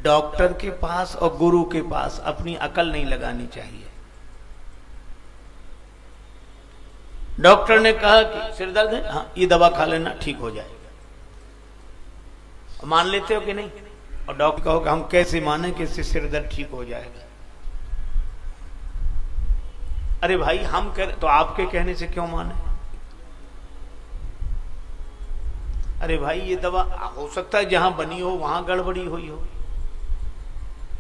Doctor के पास और गुरु के पास अपनी अकल नहीं लगानी चाहिए। डॉक्टर ने कहा कि सिर दर्द है, हाँ ये दवा खा लेना ठीक हो जाएगा, मान लेते हो कि नहीं? और डॉक्टर कहो कि हम कैसे माने कि इससे सिर दर्द ठीक हो जाएगा? अरे भाई हम कह तो आपके कहने से क्यों माने? अरे भाई ये दवा हो सकता है जहां बनी हो वहां गड़बड़ी हुई हो,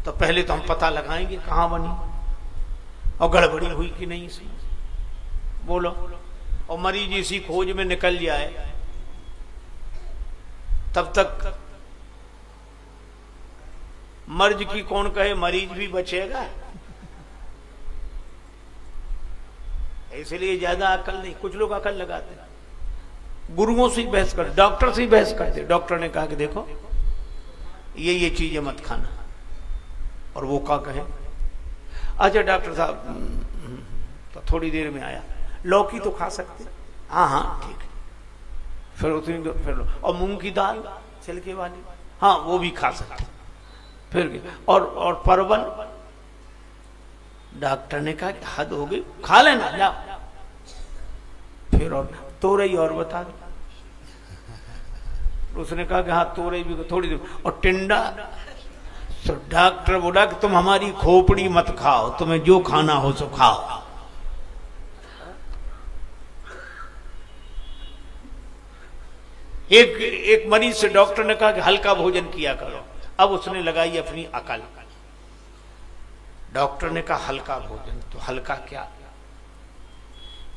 तो पहले तो हम पता लगाएंगे कहां बनी और गड़बड़ी हुई कि नहीं सी, बोलो। और मरीज इसी खोज में निकल जाए तब तक मर्ज की कौन कहे, मरीज भी बचेगा। इसलिए ज्यादा अकल नहीं। कुछ लोग अकल लगाते हैं, गुरुओं से बहस कर, डॉक्टर से बहस करते। डॉक्टर ने कहा कि देखो ये चीजें मत खाना, और वो क्या कहे, अच्छा डॉक्टर साहब तो थोड़ी देर में आया, लौकी तो खा सकते, हाँ हाँ ठीक है, फिर उतनी फिर और मूंग की दाल छिलके वाली, हाँ वो भी खा सकते, फिर और परवल। डॉक्टर ने कहा कि हद हो गई, खा लेना जाओ। फिर और तोरई और बता दो। उसने कहा कि हाँ तोरई भी थोड़ी देर, और टिंडा। तो डॉक्टर बोला कि तुम हमारी खोपड़ी मत खाओ, तुम्हें जो खाना हो सो खाओ। एक मरीज से डॉक्टर ने कहा कि हल्का भोजन किया करो। अब उसने लगाई अपनी अकल। डॉक्टर ने कहा हल्का भोजन, तो हल्का क्या?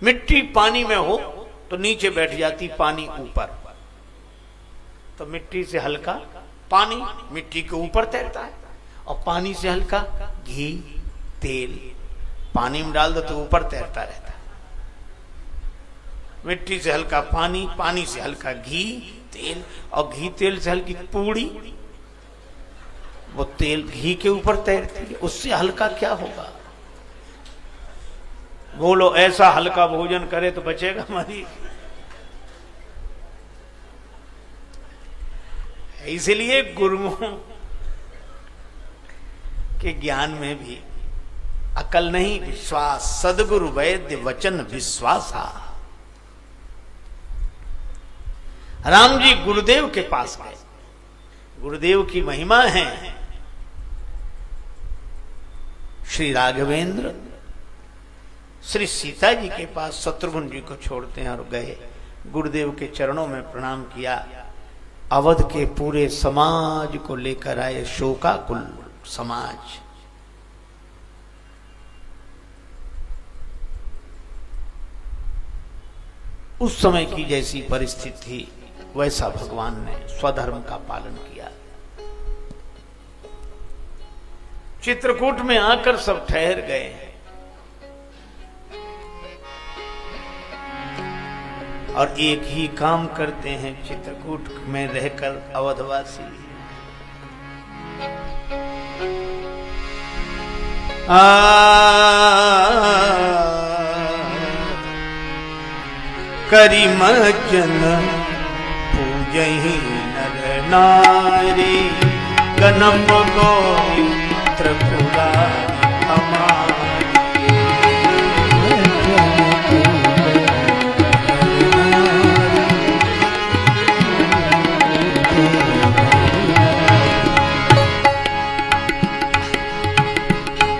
मिट्टी पानी में हो तो नीचे बैठ जाती, पानी ऊपर, तो मिट्टी से हल्का पानी मिट्टी के ऊपर तैरता है, और पानी से हल्का घी तेल पानी में डाल दो तो ऊपर तैरता रहता है। मिट्टी से हल्का पानी, पानी से हल्का घी तेल, और घी तेल से हल्की पूड़ी, वो तेल घी के ऊपर तैरती है, उससे हल्का क्या होगा? बोलो, ऐसा हल्का भोजन करे तो बचेगा मरीज। इसलिए गुरुओं के ज्ञान में भी अकल नहीं, विश्वास। सदगुरु वैद्य वचन विश्वासा। राम जी गुरुदेव के पास गए, गुरुदेव की महिमा है। श्री राघवेंद्र श्री सीता जी के पास शत्रुघ्न जी को छोड़ते हैं और गए, गुरुदेव के चरणों में प्रणाम किया। अवध के पूरे समाज को लेकर आए, शोकाकुल समाज। उस समय की जैसी परिस्थिति थी वैसा भगवान ने स्वधर्म का पालन किया। चित्रकूट में आकर सब ठहर गए और एक ही काम करते हैं चित्रकूट में रहकर अवधवासी। करिमचन पूजहि नर नारी, गणप गौरी त्रिपुरारी हमारी।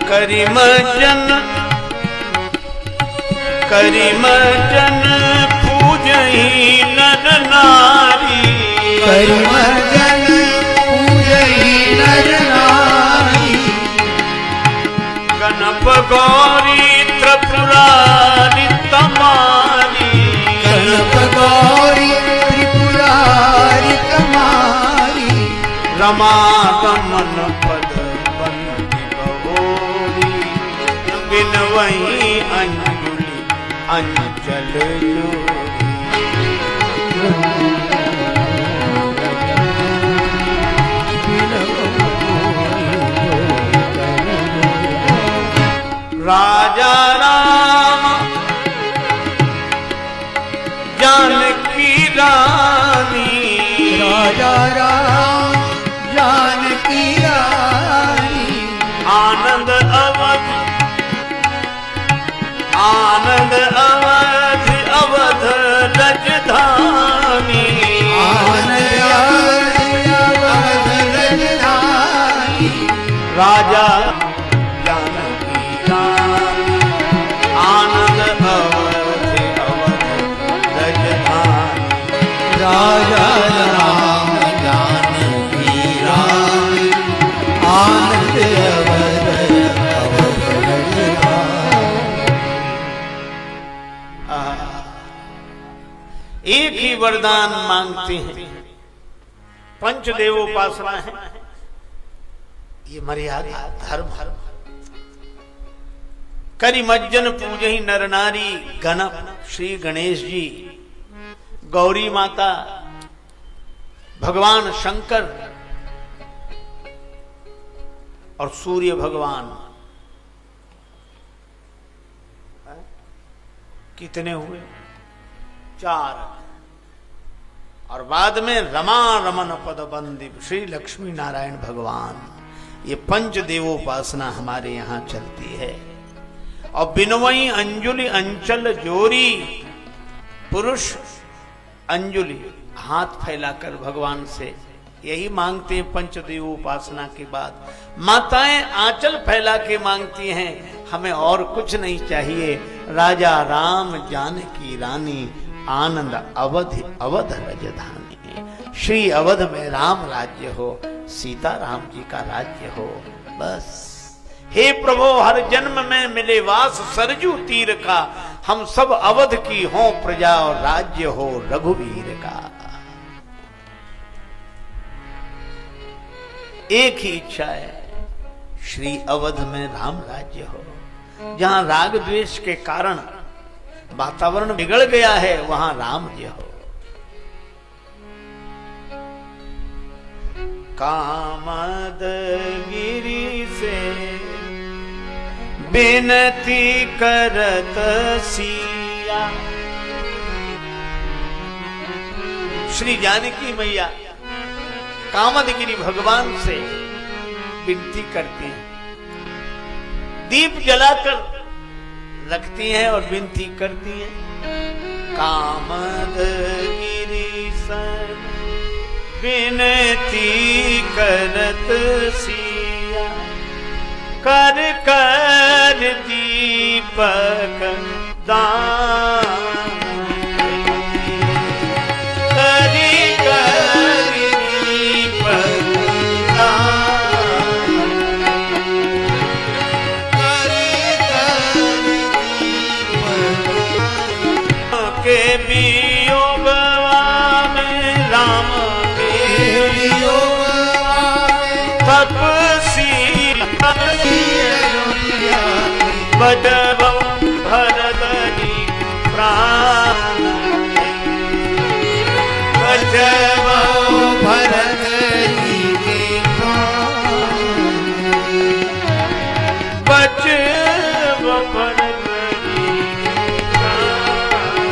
करिमचन करिमचन पूजहि नर नारी, करिमचन पूजहि नर नारी। गणप गौरी त्रिपुरारी तमारी, गणप गौरी त्रिपुरारी तमारी। रमा दमन पद बंदी बहोरी, बिनवहीं अंजुलि अंचल जोरी। राजा राम जानकी रानी, राजा राम जानकी रानी। राजा जानकी रानी आनंद अवध रजधानी। राजा राम जानकी रानी आनंद अवध एक ही वरदान मांगते हैं। पंचदेवोपासना है, ये मर्यादा धर्म। करिमज्जन पूजहि नर नारी गणप श्री गणेश जी, गौरी माता, भगवान शंकर और सूर्य भगवान। कितने हुए? 4। और बाद में रमा रमन पद बंदी श्री लक्ष्मी नारायण भगवान। ये पंच देवोपासना हमारे यहां चलती है। और बिनवई अंजुलि अंचल जोरी, पुरुष अंजुलि हाथ फैलाकर भगवान से यही मांगते हैं पंचदेव उपासना के बाद। माताएं आंचल फैला के मांगती हैं, हमें और कुछ नहीं चाहिए। राजा राम जानकी रानी आनंद अवध राजधानी। श्री अवध में राम राज्य हो, सीता राम जी का राज्य हो, बस। हे प्रभु हर जन्म में मिले वास सरजू तीर का, हम सब अवध की हो प्रजा और राज्य हो रघुवीर का। एक ही इच्छा है, श्री अवध में राम राज्य हो। जहां राग द्वेष के कारण वातावरण बिगड़ गया है, वहां राम जी हो। कामद गिरी से बिनती करत सिया। श्री जानकी मैया कामदगिरी भगवान से विनती करती हैं, दीप जलाकर रखती हैं और विनती करती हैं। कामदगिरी से विनती करत सिया, कर कर दीपक दान, करी कर दीपक दान, करी कर दीपक के वियोगवा में राम बजब भरदरी प्राण, बजब भरदरी के प्राण, बजब भरदरी प्राण,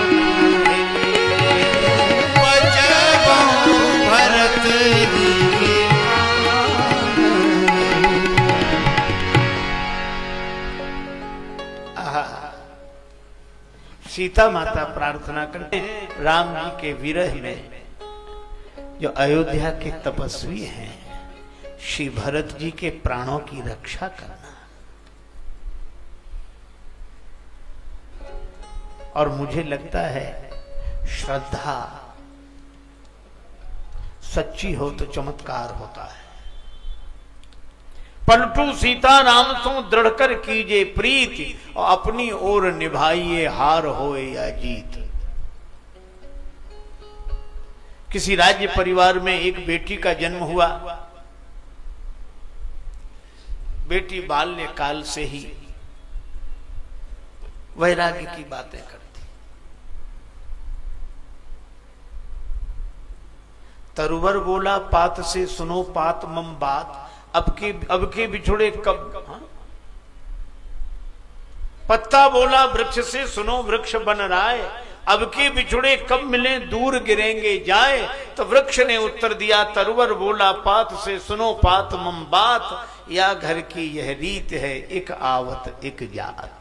बजब भरदरी के सीता माता प्रार्थना करते हैं राम जी के विरह में, जो अयोध्या के तपस्वी हैं, श्री भरत जी के प्राणों की रक्षा करना। और मुझे लगता है श्रद्धा सच्ची हो तो चमत्कार होता है। पलटू सीता राम सो दृढ़ कर कीजे प्रीति, और अपनी ओर निभाइए हार होए या जीत। किसी राज्य परिवार में एक बेटी का जन्म हुआ। बेटी बाल्यकाल से ही वैराग्य की बातें करती। तरुवर बोला पात से सुनो पात मम बात, अब के बिछुड़े कब। हाँ? पत्ता बोला वृक्ष से सुनो वृक्ष बन राय, अब के बिछुड़े कब मिले दूर गिरेंगे जाए। तो वृक्ष ने उत्तर दिया, तरुवर बोला पात से सुनो पात मम बात, या घर की यह रीत है एक आवत एक जात।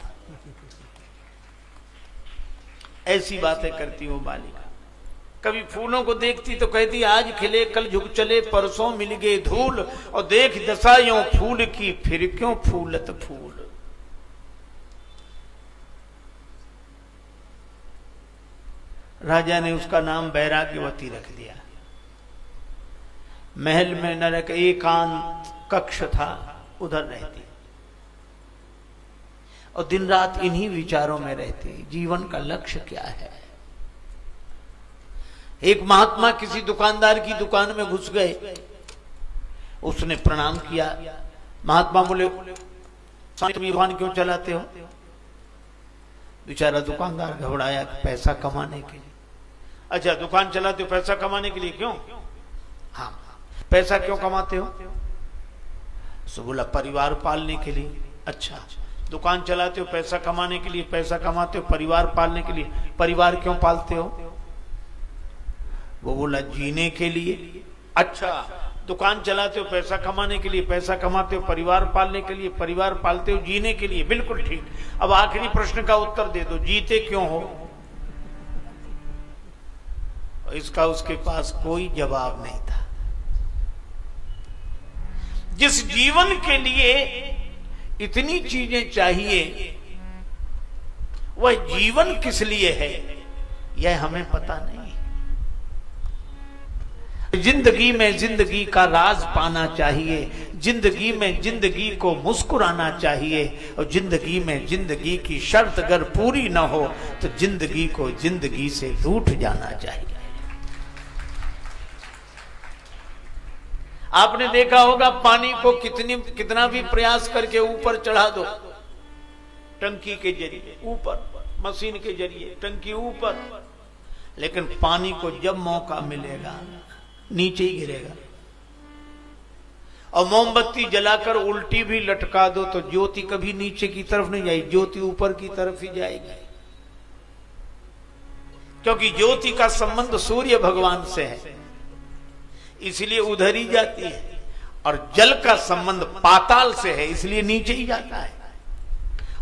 ऐसी बातें करती हूं बालिका। कभी फूलों को देखती तो कहती आज खिले कल झुक चले परसों मिल गए धूल, और देख दशा यूं फूल की फिर क्यों फूलत फूल। राजा ने उसका नाम बैराग्यवती रख दिया। महल में न रख, एकांत कक्ष था, उधर रहती और दिन रात इन्हीं विचारों में रहती, जीवन का लक्ष्य क्या है। एक महात्मा किसी दुकानदार की दुकान में घुस गए, उसने प्रणाम किया। महात्मा बोले तुम ये दुकान क्यों चलाते हो? बेचारा दुकानदार घबराया, पैसा कमाने के लिए। अच्छा, दुकान चलाते हो पैसा कमाने के लिए? क्यों? हाँ, पैसा क्यों कमाते हो? सो बोला परिवार पालने के लिए। अच्छा, दुकान चलाते हो पैसा कमाने के लिए, पैसा कमाते हो परिवार पालने के लिए, परिवार क्यों पालते हो? वो बोला जीने के लिए। अच्छा, दुकान चलाते हो पैसा कमाने के लिए, पैसा कमाते हो परिवार पालने के लिए, परिवार पालते हो जीने के लिए, बिल्कुल ठीक। अब आखिरी प्रश्न का उत्तर दे दो, जीते क्यों हो? इसका उसके पास कोई जवाब नहीं था। जिस जीवन के लिए इतनी चीजें चाहिए, वह जीवन किस लिए है यह हमें पता नहीं। जिंदगी में जिंदगी का राज पाना चाहिए, जिंदगी में जिंदगी को मुस्कुराना चाहिए, और जिंदगी में जिंदगी की शर्त अगर पूरी न हो तो जिंदगी को जिंदगी से रूठ जाना चाहिए। आपने देखा होगा पानी को कितना भी प्रयास करके ऊपर चढ़ा दो, टंकी के जरिए ऊपर, मशीन के जरिए टंकी ऊपर, लेकिन पानी को जब मौका मिलेगा नीचे ही गिरेगा। और मोमबत्ती जलाकर उल्टी भी लटका दो तो ज्योति कभी नीचे की तरफ नहीं जाएगी, ज्योति ऊपर की तरफ ही जाएगी, क्योंकि ज्योति का संबंध सूर्य भगवान से है, इसलिए उधर ही जाती है। और जल का संबंध पाताल से है, इसलिए नीचे ही जाता है।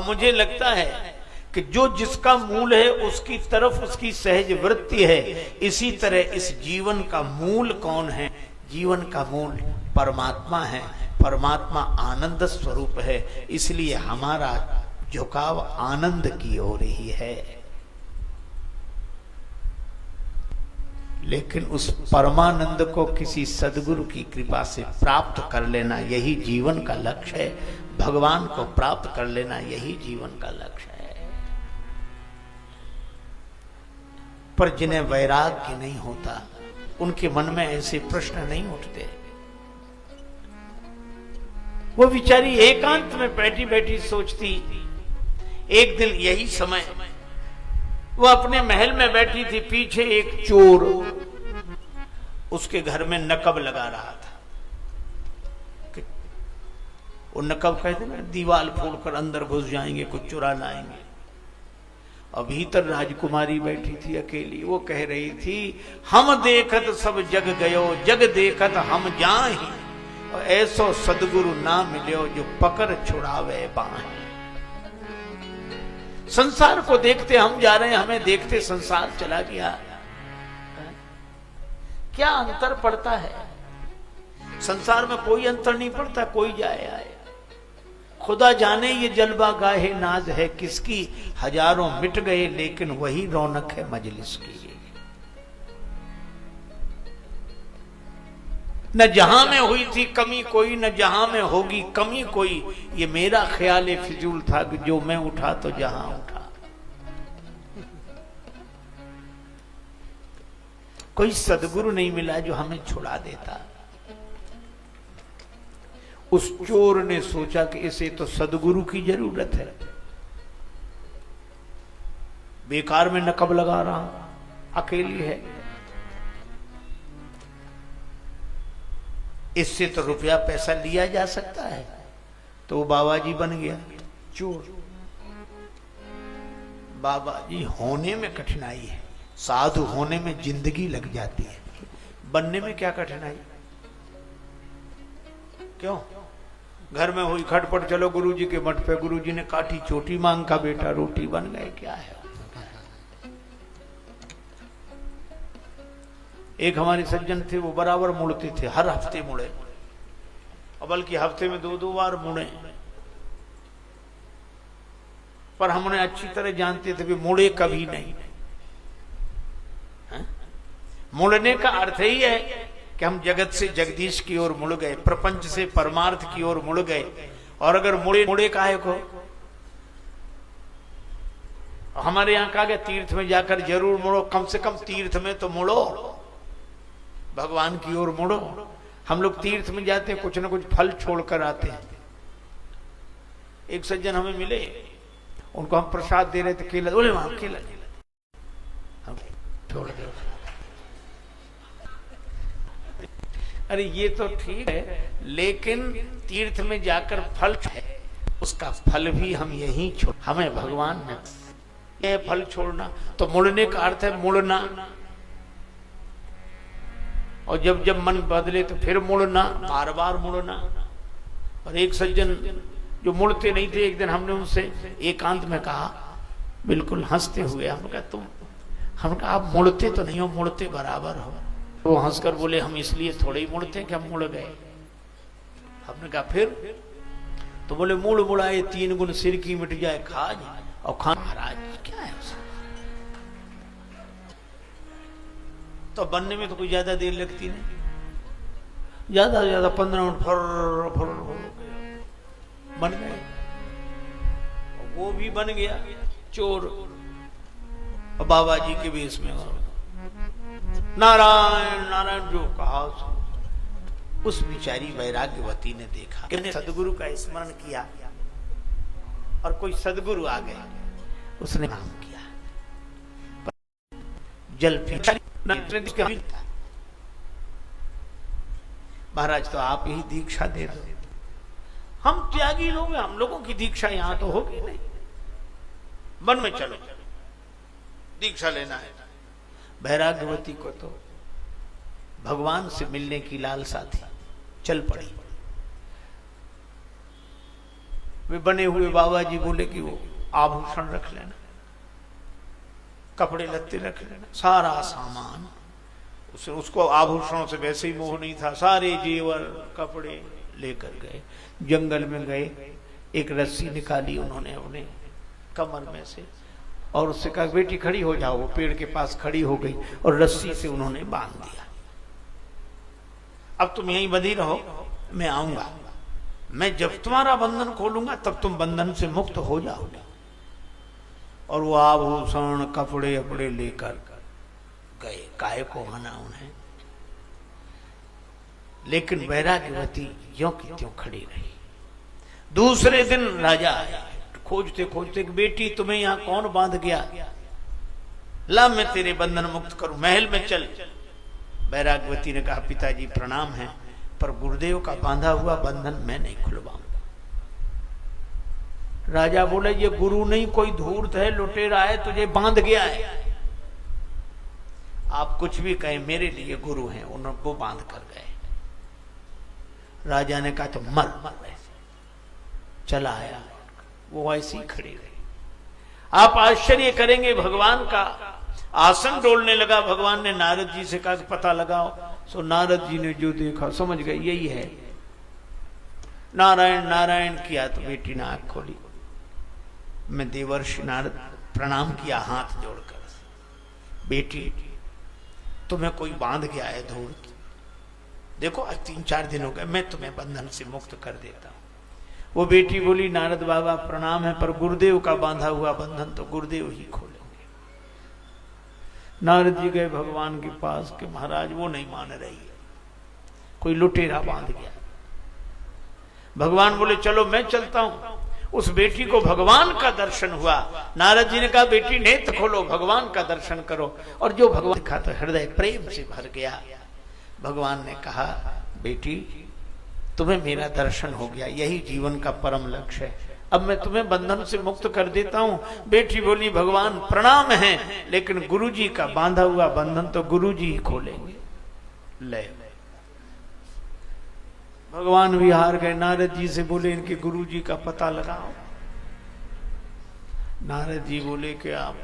मुझे लगता है कि जो जिसका मूल है उसकी तरफ उसकी सहज वृत्ति है। इसी तरह इस जीवन का मूल कौन है? जीवन का मूल परमात्मा है। परमात्मा आनंद स्वरूप है, इसलिए हमारा झुकाव आनंद की ओर ही है। लेकिन उस परमानंद को किसी सदगुरु की कृपा से प्राप्त कर लेना यही जीवन का लक्ष्य है। भगवान को प्राप्त कर लेना यही जीवन का लक्ष्य है। पर जिन्हें वैराग्य नहीं होता, उनके मन में ऐसे प्रश्न नहीं उठते। वो बेचारी एकांत में बैठी बैठी सोचती। एक दिन यही समय वो अपने महल में बैठी थी, पीछे एक चोर उसके घर में नकब लगा रहा था। वो नकब कहते ना, दीवार फोड़कर अंदर घुस जाएंगे, कुछ चुरा लाएंगे। और भीतर राजकुमारी बैठी थी अकेली। वो कह रही थी, हम देखत सब जग गयो, जग देखत हम जाहि, और ऐसो सदगुरु ना मिलो जो पकड़ छुड़ावे बाहि। संसार को देखते हम जा रहे हैं, हमें देखते संसार चला गया। क्या अंतर पड़ता है? संसार में कोई अंतर नहीं पड़ता, कोई जाए आए। खुदा जाने ये जलवा गाहे नाज है किसकी, हजारों मिट गए लेकिन वही रौनक है मजलिस की। न जहां में हुई थी कमी कोई, न जहां में होगी कमी कोई। ये मेरा ख्याल फिजूल था कि जो मैं उठा तो जहां उठा। कोई सदगुरु नहीं मिला जो हमें छुड़ा देता। उस चोर ने सोचा कि इसे तो सदगुरु की जरूरत है, बेकार में नकब लगा रहा हूं, अकेली है, इससे तो रुपया पैसा लिया जा सकता है। तो वो बाबा जी बन गया चोर। बाबा जी होने में कठिनाई है, साधु होने में जिंदगी लग जाती है, बनने में क्या कठिनाई? क्यों? घर में हुई खटपट, चलो गुरुजी के मठ पे, गुरुजी ने काठी चोटी मांग का, बेटा रोटी बन गए, क्या है? एक हमारे सज्जन थे, वो बराबर मुड़ते थे, हर हफ्ते मुड़े, और बल्कि हफ्ते में 2-2 बार मुड़े। पर हम उन्हें अच्छी तरह जानते थे कि मुड़े कभी नहीं। मुड़ने का अर्थ ही है कि हम जगत से जगदीश की ओर मुड़ गए, प्रपंच से परमार्थ की ओर मुड़ गए। और अगर मुड़े काहे को, हमारे यहां कहा गया तीर्थ में जाकर जरूर मुड़ो, कम से कम तीर्थ में तो मुड़ो, भगवान की ओर मुड़ो। हम लोग तीर्थ में जाते हैं, कुछ ना कुछ फल छोड़कर आते हैं। एक सज्जन हमें मिले, उनको हम प्रसाद दे रहे थे, केला, बोले वहां केला हम छोड़ दे। अरे ये तो ठीक है, लेकिन तीर्थ में जाकर फल है, उसका फल भी हम यही छोड़, हमें भगवान ने ये फल छोड़ना। तो मुड़ने का अर्थ है मुड़ना, और जब जब मन बदले तो फिर मुड़ना, बार बार मुड़ना। और एक सज्जन जो मुड़ते नहीं थे, एक दिन हमने उनसे एकांत में कहा, बिल्कुल हंसते हुए, हम कहा आप मुड़ते तो नहीं हो, मुड़ते बराबर हो। वो हंसकर बोले हम इसलिए थोड़े ही मुड़ते कि हम मुड़ गए। हमने कहा फिर? तो बोले मुड़ मुड़ाए 3 गुण सिर की मिट जाए खाज, और खान महाराज क्या है उसका? तो बनने में तो कोई ज्यादा देर लगती नहीं, ज्यादा से ज्यादा 15 मिनट फर बन गए। वो भी बन गया चोर, और बाबा जी के वेश में नारायण नारायण जो कहा, उस बिचारी वैराग्यवती ने देखा कि सदगुरु का स्मरण किया, और कोई सदगुरु आ गए, उसने नाम किया, जल पी। महाराज तो आप ही दीक्षा दे दो, हम त्यागी लोग हैं, हम लोगों की दीक्षा यहां तो होगी नहीं, वन में चलो दीक्षा लेना है। वैराग्यवती को तो भगवान से मिलने की लालसा थी, चल पड़ी। वे बने हुए बाबा जी बोले कि वो आभूषण रख लेना, कपड़े लत्ते रख लेना, सारा सामान। उसको आभूषणों से वैसे ही मोह नहीं था, सारे जेवर कपड़े लेकर गए। जंगल में गए, एक रस्सी निकाली उन्होंने अपने कमर में से, और उससे कहा बेटी खड़ी हो जाओ। वो पेड़ के पास खड़ी हो गई, और रस्सी से उन्होंने बांध दिया। अब तुम यहीं बंधी रहो, मैं आऊंगा, मैं जब तुम्हारा बंधन खोलूंगा तब तुम बंधन से मुक्त हो जाओगे। और वो आभूषण कपड़े अपड़े लेकर गए, काहे को मना उन्हें। लेकिन वैराग्यवती यों की त्यों खड़ी रही। दूसरे दिन राजा आया, खोजते खोजते कि बेटी तुम्हें यहां कौन बांध गया, ला मैं तेरे बंधन मुक्त करूं, महल में चल। वैराग्यवती ने कहा पिताजी प्रणाम है, पर गुरुदेव का बांधा हुआ बंधन मैं नहीं खुलवाऊंगा। राजा बोले ये गुरु नहीं, कोई धूर्त है, लुटेरा है, तुझे बांध गया है। आप कुछ भी कहें, मेरे लिए गुरु हैं, उन्होंने वो बांध कर गए। राजा ने कहा तो मर ऐसे चला आया, वो ऐसी खड़ी रही। आप आश्चर्य करेंगे, भगवान का आसन डोलने लगा। भगवान ने नारद जी से कहा कि पता लगाओ। सो नारद जी ने जो देखा समझ गए यही है। नारायण नारायण किया तो बेटी ने आंख खोली। मैं देवर्षि नारद प्रणाम किया हाथ जोड़कर, बेटी तुम्हें कोई बांध गया है धूर्त, देखो आज 3-4 दिन हो गए, मैं तुम्हें बंधन से मुक्त कर देता हूं। वो बेटी बोली नारद बाबा प्रणाम है, पर गुरुदेव का बांधा हुआ बंधन तो गुरुदेव ही खोलेंगे। नारद जी गए भगवान के पास कि महाराज वो नहीं मान रही है, कोई लुटेरा बांध गया। भगवान बोले चलो मैं चलता हूं। उस बेटी को भगवान का दर्शन हुआ। नारद जी ने कहा बेटी नेत्र खोलो, भगवान का दर्शन करो। और जो भगवान का तो हृदय प्रेम से भर गया। भगवान ने कहा बेटी तुम्हें मेरा दर्शन हो गया, यही जीवन का परम लक्ष्य है, अब मैं तुम्हें बंधन से मुक्त कर देता हूं। बेटी बोली भगवान प्रणाम है, लेकिन गुरुजी का बांधा हुआ बंधन तो गुरुजी ही खोलेंगे। ले भगवान भी हार गए। नारद जी से बोले इनके गुरुजी का पता लगाओ। नारद जी बोले कि आप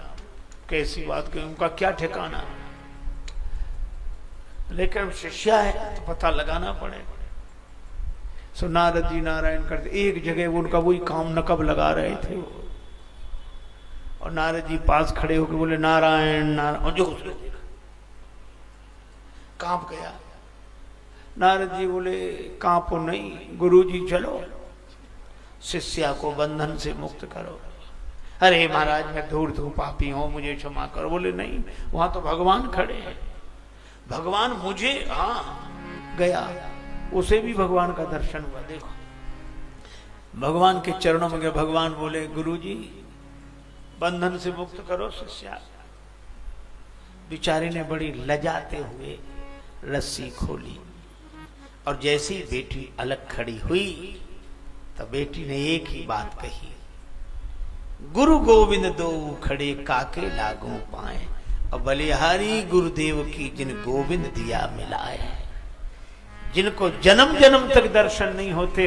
कैसी बात करें, उनका क्या ठिकाना। लेकिन शिष्या है तो पता लगाना पड़ेगा। सो नारद जी नारायण करते, एक जगह वो उनका वही काम नकब लगा रहे थे वो, और नारद जी पास खड़े होकर बोले नारायण नारायण, और जो उसने देखा कांप गया। नारद जी बोले कांपो नहीं गुरुजी, चलो शिष्या को बंधन से मुक्त करो। अरे महाराज मैं धूर्त हूं, पापी हूं, मुझे क्षमा करो। बोले नहीं, वहां तो भगवान खड़े हैं, भगवान मुझे, हाँ गया, उसे भी भगवान का दर्शन हुआ। देखो भगवान के चरणों में गए। भगवान बोले गुरुजी बंधन से मुक्त करो शिष्या। बेचारे ने बड़ी लजाते हुए रस्सी खोली, और जैसी बेटी अलग खड़ी हुई तो बेटी ने एक ही बात कही, गुरु गोविंद दो खड़े काके लागू पाए, और बलिहारी गुरुदेव की जिन गोविंद दिया मिलाए। जिनको जन्म जन्म तक दर्शन नहीं होते,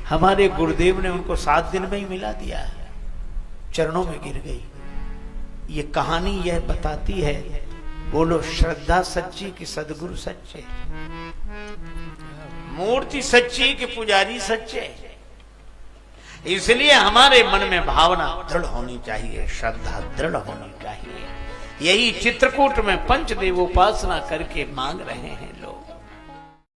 हमारे गुरुदेव ने उनको 7 दिन में ही मिला दिया है, चरणों में गिर गई। ये कहानी यह बताती है, बोलो श्रद्धा सच्ची कि सदगुरु सच्चे, मूर्ति सच्ची कि पुजारी सच्चे। इसलिए हमारे मन में भावना दृढ़ होनी चाहिए, श्रद्धा दृढ़ होनी चाहिए। यही चित्रकूट में पंचदेव उपासना करके मांग रहे हैं।